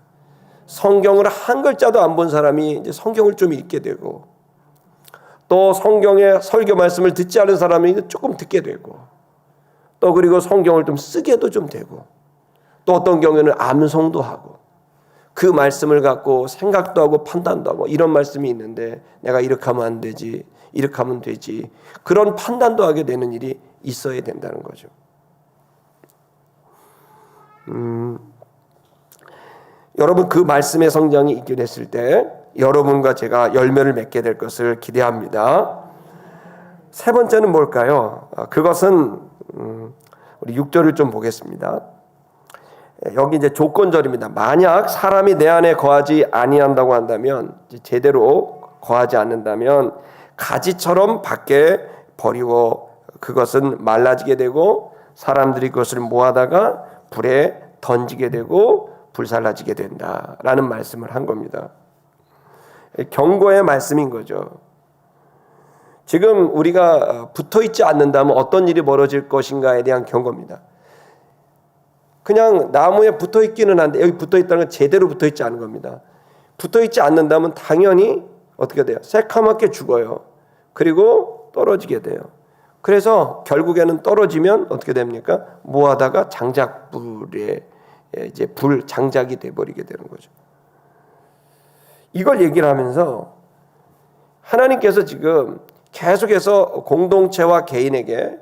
성경을 한 글자도 안 본 사람이 이제 성경을 좀 읽게 되고 또 성경의 설교 말씀을 듣지 않은 사람이 조금 듣게 되고 또 그리고 성경을 좀 쓰게도 좀 되고 또 어떤 경우에는 암송도 하고 그 말씀을 갖고 생각도 하고 판단도 하고 이런 말씀이 있는데 내가 이렇게 하면 안 되지 이렇게 하면 되지 그런 판단도 하게 되는 일이 있어야 된다는 거죠. 여러분 그 말씀의 성장이 있게 됐을 때 여러분과 제가 열매를 맺게 될 것을 기대합니다. 세 번째는 뭘까요? 그것은 우리 6절을 좀 보겠습니다. 여기 이제 조건절입니다. 만약 사람이 내 안에 거하지 아니한다고 한다면 제대로 거하지 않는다면 가지처럼 밖에 버리고 그것은 말라지게 되고 사람들이 그것을 모아다가 불에 던지게 되고 불살라지게 된다라는 말씀을 한 겁니다. 경고의 말씀인 거죠. 지금 우리가 붙어있지 않는다면 어떤 일이 벌어질 것인가에 대한 경고입니다. 그냥 나무에 붙어있기는 한데 여기 붙어있다는 건 제대로 붙어있지 않은 겁니다. 붙어있지 않는다면 당연히 어떻게 돼요? 새카맣게 죽어요. 그리고 떨어지게 돼요. 그래서 결국에는 떨어지면 어떻게 됩니까? 모아다가 장작불에 이제 불 장작이 돼버리게 되는 거죠. 이걸 얘기를 하면서 하나님께서 지금 계속해서 공동체와 개인에게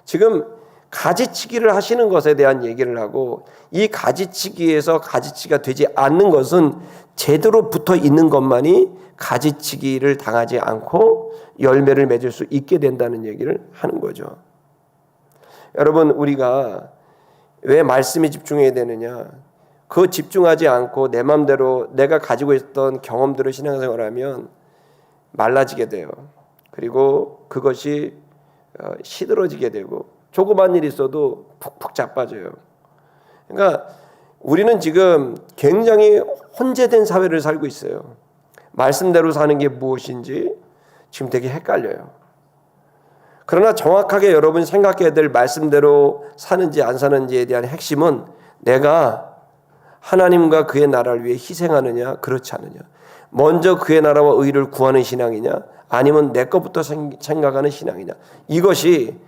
지금 가지치기를 하시는 것에 대한 얘기를 하고 이 가지치기에서 가지치기가 되지 않는 것은 제대로 붙어 있는 것만이 가지치기를 당하지 않고 열매를 맺을 수 있게 된다는 얘기를 하는 거죠. 여러분 우리가 왜 말씀에 집중해야 되느냐? 그 집중하지 않고 내 마음대로 내가 가지고 있던 경험들을 신앙생활하면 말라지게 돼요. 그리고 그것이 시들어지게 되고 조그만 일이 있어도 푹푹 자빠져요. 그러니까 우리는 지금 굉장히 혼재된 사회를 살고 있어요. 말씀대로 사는 게 무엇인지 지금 되게 헷갈려요. 그러나 정확하게 여러분 생각해야 될 말씀대로 사는지 안 사는지에 대한 핵심은 내가 하나님과 그의 나라를 위해 희생하느냐 그렇지 않느냐, 먼저 그의 나라와 의를 구하는 신앙이냐 아니면 내 것부터 생각하는 신앙이냐. 이것이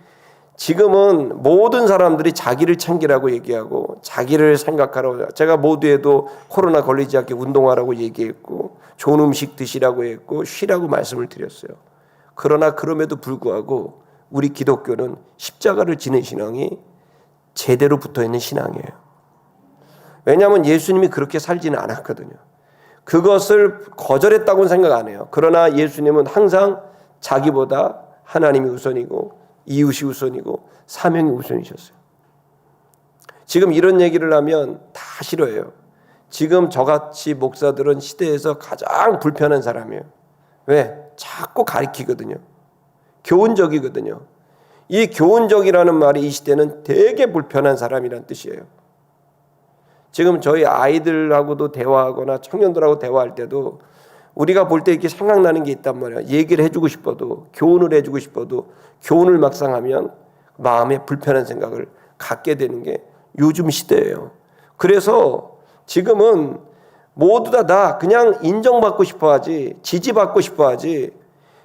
지금은 모든 사람들이 자기를 챙기라고 얘기하고 자기를 생각하라고, 제가 모두에도 코로나 걸리지 않게 운동하라고 얘기했고 좋은 음식 드시라고 했고 쉬라고 말씀을 드렸어요. 그러나 그럼에도 불구하고 우리 기독교는 십자가를 지는 신앙이 제대로 붙어있는 신앙이에요. 왜냐하면 예수님이 그렇게 살지는 않았거든요. 그것을 거절했다고는 생각 안 해요. 그러나 예수님은 항상 자기보다 하나님이 우선이고 이웃이 우선이고 사명이 우선이셨어요. 지금 이런 얘기를 하면 다 싫어해요. 지금 저같이 목사들은 시대에서 가장 불편한 사람이에요. 왜? 자꾸 가리키거든요. 교훈적이거든요. 이 교훈적이라는 말이 이 시대는 되게 불편한 사람이란 뜻이에요. 지금 저희 아이들하고도 대화하거나 청년들하고 대화할 때도 우리가 볼 때 이렇게 생각나는 게 있단 말이야. 얘기를 해주고 싶어도, 교훈을 해주고 싶어도 교훈을 막상 하면 마음에 불편한 생각을 갖게 되는 게 요즘 시대예요. 그래서 지금은 모두 다 그냥 인정받고 싶어 하지, 지지받고 싶어 하지,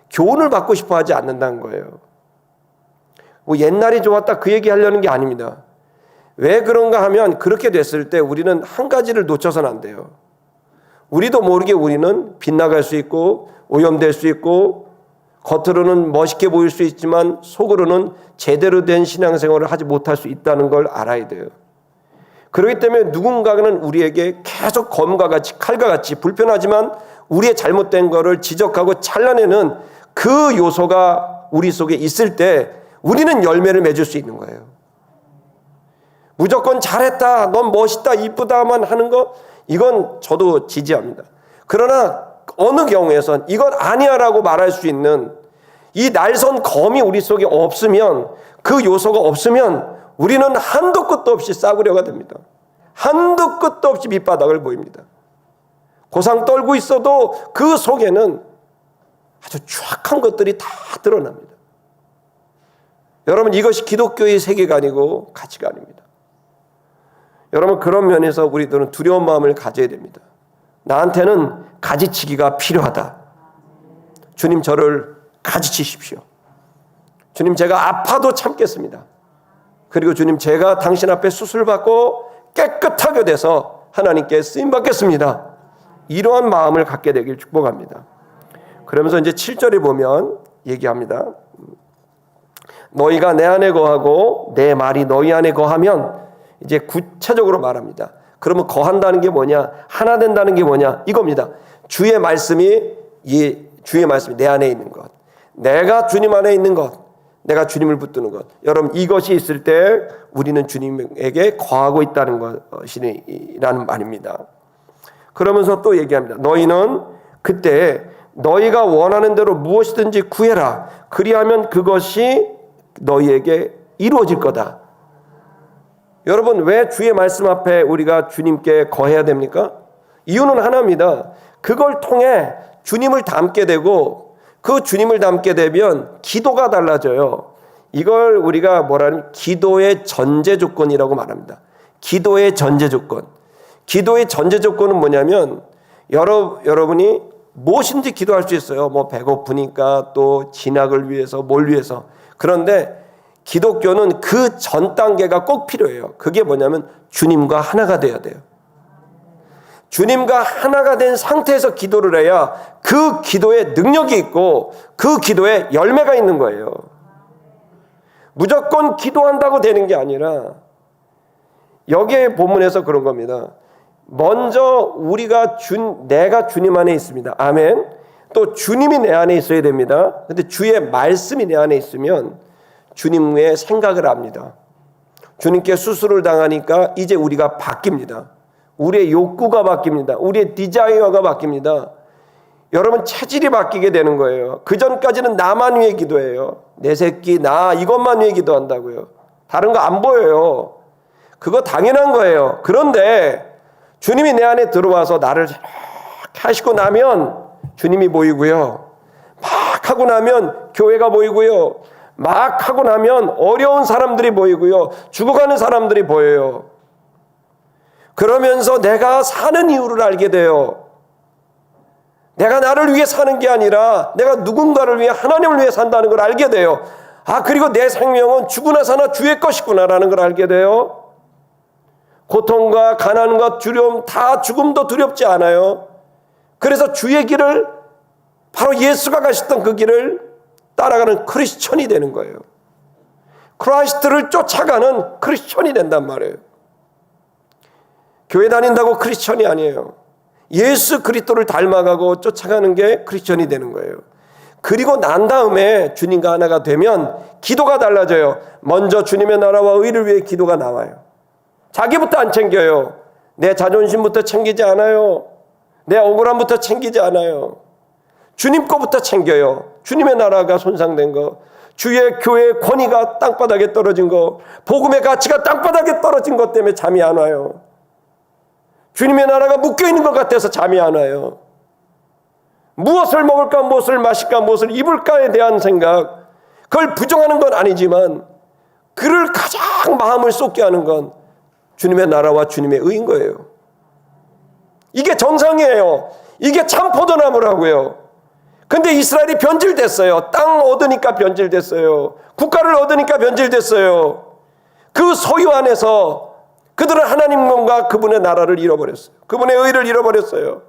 교훈을 받고 싶어 하지 않는다는 거예요. 뭐 옛날이 좋았다 그 얘기 하려는 게 아닙니다. 왜 그런가 하면 그렇게 됐을 때 우리는 한 가지를 놓쳐서는 안 돼요. 우리도 모르게 우리는 빗나갈 수 있고 오염될 수 있고 겉으로는 멋있게 보일 수 있지만 속으로는 제대로 된 신앙생활을 하지 못할 수 있다는 걸 알아야 돼요. 그렇기 때문에 누군가는 우리에게 계속 검과 같이 칼과 같이 불편하지만 우리의 잘못된 거를 지적하고 잘라내는 그 요소가 우리 속에 있을 때 우리는 열매를 맺을 수 있는 거예요. 무조건 잘했다, 넌 멋있다, 이쁘다만 하는 거, 이건 저도 지지합니다. 그러나 어느 경우에선 이건 아니야라고 말할 수 있는 이 날선 검이 우리 속에 없으면, 그 요소가 없으면 우리는 한도 끝도 없이 싸구려가 됩니다. 한도 끝도 없이 밑바닥을 보입니다. 고상 떨고 있어도 그 속에는 아주 추악한 것들이 다 드러납니다. 여러분, 이것이 기독교의 세계관이고 가치관입니다. 여러분, 그런 면에서 우리들은 두려운 마음을 가져야 됩니다. 나한테는 가지치기가 필요하다. 주님, 저를 가지치십시오. 주님, 제가 아파도 참겠습니다. 그리고 주님, 제가 당신 앞에 수술받고 깨끗하게 돼서 하나님께 쓰임받겠습니다. 이러한 마음을 갖게 되길 축복합니다. 그러면서 이제 7절에 보면 얘기합니다. 너희가 내 안에 거하고 내 말이 너희 안에 거하면, 이제 구체적으로 말합니다. 그러면 거한다는 게 뭐냐? 하나 된다는 게 뭐냐? 이겁니다. 주의 말씀이 내 안에 있는 것. 내가 주님 안에 있는 것. 내가 주님을 붙드는 것. 여러분, 이것이 있을 때 우리는 주님에게 거하고 있다는 것이라는 말입니다. 그러면서 또 얘기합니다. 너희는 그때 너희가 원하는 대로 무엇이든지 구해라. 그리하면 그것이 너희에게 이루어질 거다. 여러분, 왜 주의 말씀 앞에 우리가 주님께 거해야 됩니까? 이유는 하나입니다. 그걸 통해 주님을 닮게 되고, 그 주님을 닮게 되면 기도가 달라져요. 이걸 우리가 뭐라면 기도의 전제 조건이라고 말합니다. 기도의 전제 조건. 기도의 전제 조건은 뭐냐면, 여러분이 무엇인지 기도할 수 있어요. 뭐 배고프니까, 또 진학을 위해서, 뭘 위해서. 그런데 기독교는 그 전 단계가 꼭 필요해요. 그게 뭐냐면 주님과 하나가 돼야 돼요. 주님과 하나가 된 상태에서 기도를 해야 그 기도에 능력이 있고 그 기도에 열매가 있는 거예요. 무조건 기도한다고 되는 게 아니라, 여기에 본문에서 그런 겁니다. 먼저 내가 주님 안에 있습니다. 아멘. 또 주님이 내 안에 있어야 됩니다. 근데 주의 말씀이 내 안에 있으면 주님의 생각을 압니다. 주님께 수술을 당하니까 이제 우리가 바뀝니다. 우리의 욕구가 바뀝니다. 우리의 디자이어가 바뀝니다. 여러분, 체질이 바뀌게 되는 거예요. 그 전까지는 나만 위해 기도해요. 내 새끼, 나 이것만 위해 기도한다고요. 다른 거 안 보여요. 그거 당연한 거예요. 그런데 주님이 내 안에 들어와서 나를 이렇게 하시고 나면 주님이 보이고요. 막 하고 나면 교회가 보이고요. 막 하고 나면 어려운 사람들이 보이고요. 죽어가는 사람들이 보여요. 그러면서 내가 사는 이유를 알게 돼요. 내가 나를 위해 사는 게 아니라 내가 누군가를 위해, 하나님을 위해 산다는 걸 알게 돼요. 그리고 내 생명은 죽으나 사나 주의 것이구나라는 걸 알게 돼요. 고통과 가난과 두려움 다 죽음도 두렵지 않아요. 그래서 주의 길을, 바로 예수가 가셨던 그 길을 따라가는 크리스천이 되는 거예요. 크라이스트를 쫓아가는 크리스천이 된단 말이에요. 교회 다닌다고 크리스천이 아니에요. 예수 그리스도를 닮아가고 쫓아가는 게 크리스천이 되는 거예요. 그리고 난 다음에 주님과 하나가 되면 기도가 달라져요. 먼저 주님의 나라와 의를 위해 기도가 나와요. 자기부터 안 챙겨요. 내 자존심부터 챙기지 않아요. 내 억울함부터 챙기지 않아요. 주님 거부터 챙겨요. 주님의 나라가 손상된 거, 주의 교회의 권위가 땅바닥에 떨어진 거, 복음의 가치가 땅바닥에 떨어진 것 때문에 잠이 안 와요. 주님의 나라가 묶여있는 것 같아서 잠이 안 와요. 무엇을 먹을까, 무엇을 마실까, 무엇을 입을까에 대한 생각, 그걸 부정하는 건 아니지만 그를 가장 마음을 쏟게 하는 건 주님의 나라와 주님의 의인 거예요. 이게 정상이에요. 이게 참 포도나무라고요. 근데 이스라엘이 변질됐어요. 땅 얻으니까 변질됐어요. 국가를 얻으니까 변질됐어요. 그 소유 안에서 그들은 하나님과 그분의 나라를 잃어버렸어요. 그분의 의를 잃어버렸어요.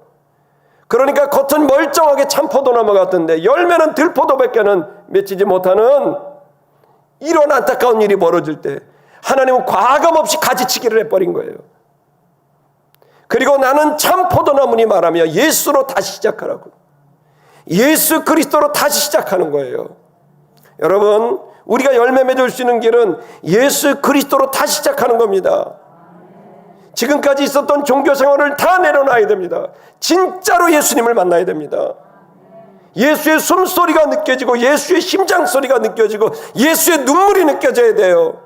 그러니까 겉은 멀쩡하게 참 포도나무 같은데 열매는 들포도밖에는 맺히지 못하는 이런 안타까운 일이 벌어질 때 하나님은 과감없이 가지치기를 해버린 거예요. 그리고 나는 참 포도나무니 말하며 예수로 다시 시작하라고. 예수 그리스도로 다시 시작하는 거예요. 여러분, 우리가 열매 맺을 수 있는 길은 예수 그리스도로 다시 시작하는 겁니다. 지금까지 있었던 종교 생활을 다 내려놔야 됩니다. 진짜로 예수님을 만나야 됩니다. 예수의 숨소리가 느껴지고 예수의 심장 소리가 느껴지고 예수의 눈물이 느껴져야 돼요.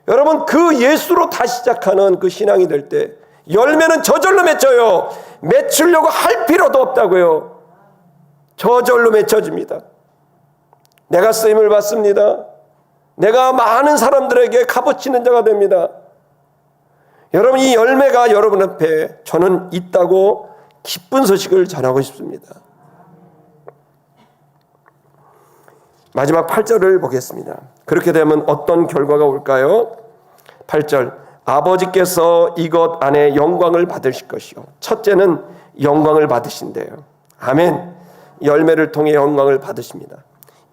여러분, 그 예수로 다시 시작하는 그 신앙이 될 때 열매는 저절로 맺혀요. 맺으려고 할 필요도 없다고요. 저절로 맺혀집니다. 내가 쓰임을 받습니다. 내가 많은 사람들에게 값어치는 자가 됩니다. 여러분, 이 열매가 여러분 앞에 저는 있다고 기쁜 소식을 전하고 싶습니다. 마지막 8절을 보겠습니다. 그렇게 되면 어떤 결과가 올까요? 8절, 아버지께서 이것 안에 영광을 받으실 것이요. 첫째는 영광을 받으신대요. 아멘. 열매를 통해 영광을 받으십니다.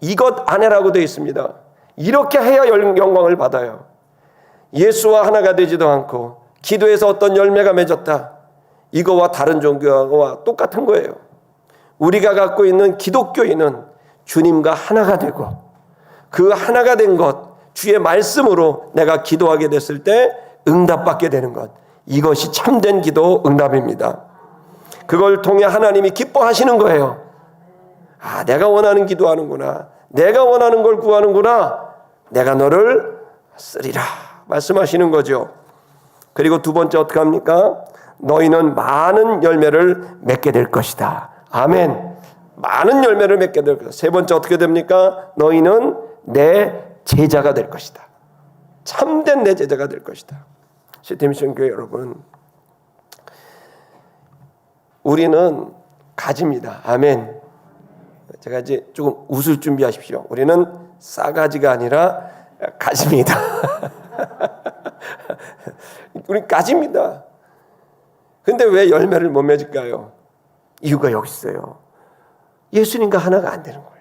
이것 안에라고 되어 있습니다. 이렇게 해야 영광을 받아요. 예수와 하나가 되지도 않고 기도에서 어떤 열매가 맺었다, 이거와 다른 종교와 똑같은 거예요. 우리가 갖고 있는 기독교인은 주님과 하나가 되고 그 하나가 된 것, 주의 말씀으로 내가 기도하게 됐을 때 응답받게 되는 것, 이것이 참된 기도 응답입니다. 그걸 통해 하나님이 기뻐하시는 거예요. 내가 원하는 기도하는구나, 내가 원하는 걸 구하는구나, 내가 너를 쓰리라 말씀하시는 거죠. 그리고 두 번째 어떻게 합니까? 너희는 많은 열매를 맺게 될 것이다. 아멘. 많은 열매를 맺게 될 것이다. 세 번째 어떻게 됩니까? 너희는 내 제자가 될 것이다. 참된 내 제자가 될 것이다. 시티미션 교회 여러분, 우리는 가지입니다. 아멘. 제가 이제 조금 웃을 준비하십시오. 우리는 싸가지가 아니라 가지입니다. 우리 가지입니다. 근데 왜 열매를 못 맺을까요? 이유가 여기 있어요. 예수님과 하나가 안 되는 거예요.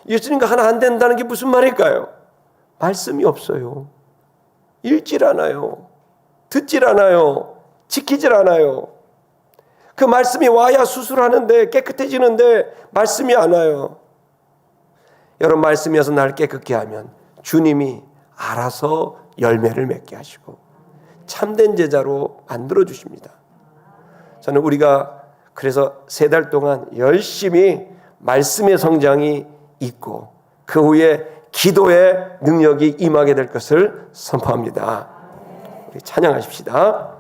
예수님과 하나 안 된다는 게 무슨 말일까요? 말씀이 없어요. 읽질 않아요. 듣질 않아요. 지키질 않아요. 그 말씀이 와야 수술하는데, 깨끗해지는데 말씀이 안 와요. 여러분, 말씀이어서 날 깨끗게 하면 주님이 알아서 열매를 맺게 하시고 참된 제자로 만들어 주십니다. 저는 우리가 그래서 3달 동안 열심히 말씀의 성장이 있고 그 후에 기도의 능력이 임하게 될 것을 선포합니다. 우리 찬양하십시다.